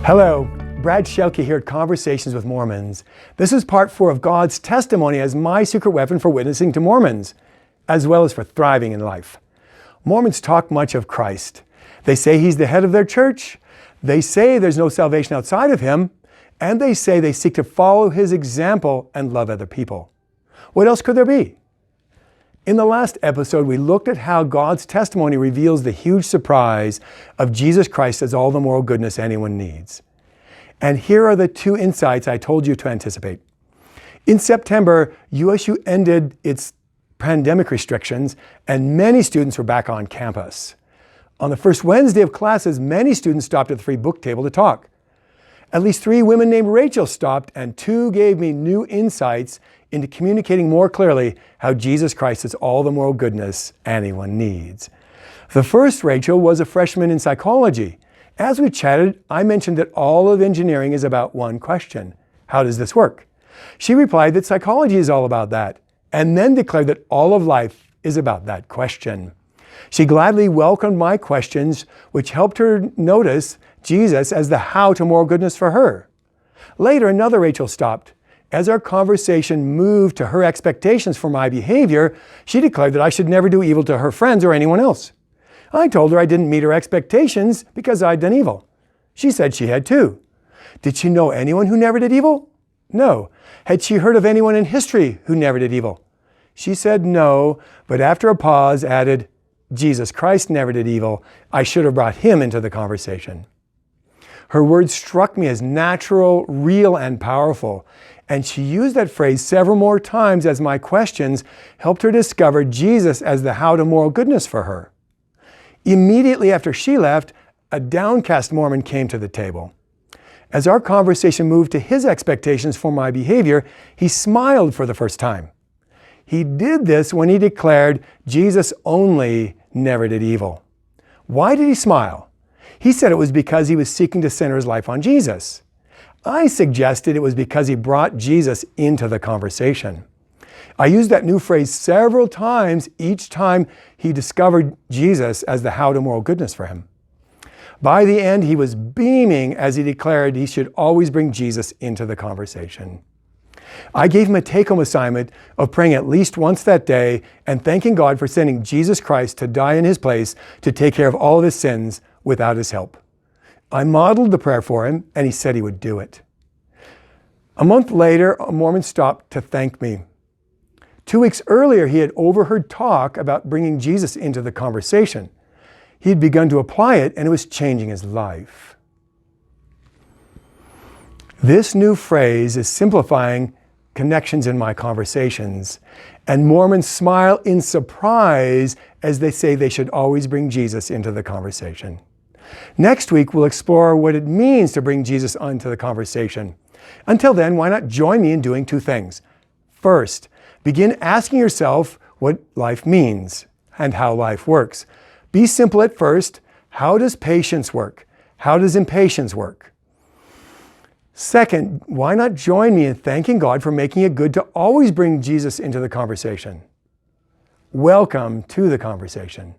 Hello, Brad Shelke here at Conversations with Mormons. This is part 4 of God's testimony as my secret weapon for witnessing to Mormons, as well as for thriving in life. Mormons talk much of Christ. They say He's the head of their church. They say there's no salvation outside of Him. And they say they seek to follow His example and love other people. What else could there be? In the last episode, we looked at how God's testimony reveals the huge surprise of Jesus Christ as all the moral goodness anyone needs. And here are the 2 insights I told you to anticipate. In September, USU ended its pandemic restrictions, and many students were back on campus. On the first Wednesday of classes, many students stopped at the free book table to talk. At least 3 women named Rachel stopped, and 2 gave me new insights into communicating more clearly how Jesus Christ is all the moral goodness anyone needs. The first, Rachel, was a freshman in psychology. As we chatted, I mentioned that all of engineering is about one question: how does this work? She replied that psychology is all about that, and then declared that all of life is about that question. She gladly welcomed my questions, which helped her notice Jesus as the how to moral goodness for her. Later, another Rachel stopped. As our conversation moved to her expectations for my behavior, she declared that I should never do evil to her friends or anyone else. I told her I didn't meet her expectations because I'd done evil. She said she had too. Did she know anyone who never did evil? No. Had she heard of anyone in history who never did evil? She said no, but after a pause added, Jesus Christ never did evil. I should have brought Him into the conversation. Her words struck me as natural, real, and powerful, and she used that phrase several more times as my questions helped her discover Jesus as the how to moral goodness for her. Immediately after she left, a downcast Mormon came to the table. As our conversation moved to his expectations for my behavior, he smiled for the first time. He did this when he declared Jesus only never did evil. Why did he smile? He said it was because he was seeking to center his life on Jesus. I suggested it was because he brought Jesus into the conversation. I used that new phrase several times each time he discovered Jesus as the how to moral goodness for him. By the end, he was beaming as he declared he should always bring Jesus into the conversation. I gave him a take-home assignment of praying at least once that day and thanking God for sending Jesus Christ to die in his place to take care of all of his sins without his help. I modeled the prayer for him, and he said he would do it. A month later, a Mormon stopped to thank me. 2 weeks earlier, he had overheard talk about bringing Jesus into the conversation. He had begun to apply it, and it was changing his life. This new phrase is simplifying connections in my conversations, and Mormons smile in surprise as they say they should always bring Jesus into the conversation. Next week, we'll explore what it means to bring Jesus into the conversation. Until then, why not join me in doing 2 things? First, begin asking yourself what life means and how life works. Be simple at first. How does patience work? How does impatience work? Second, why not join me in thanking God for making it good to always bring Jesus into the conversation? Welcome to the conversation.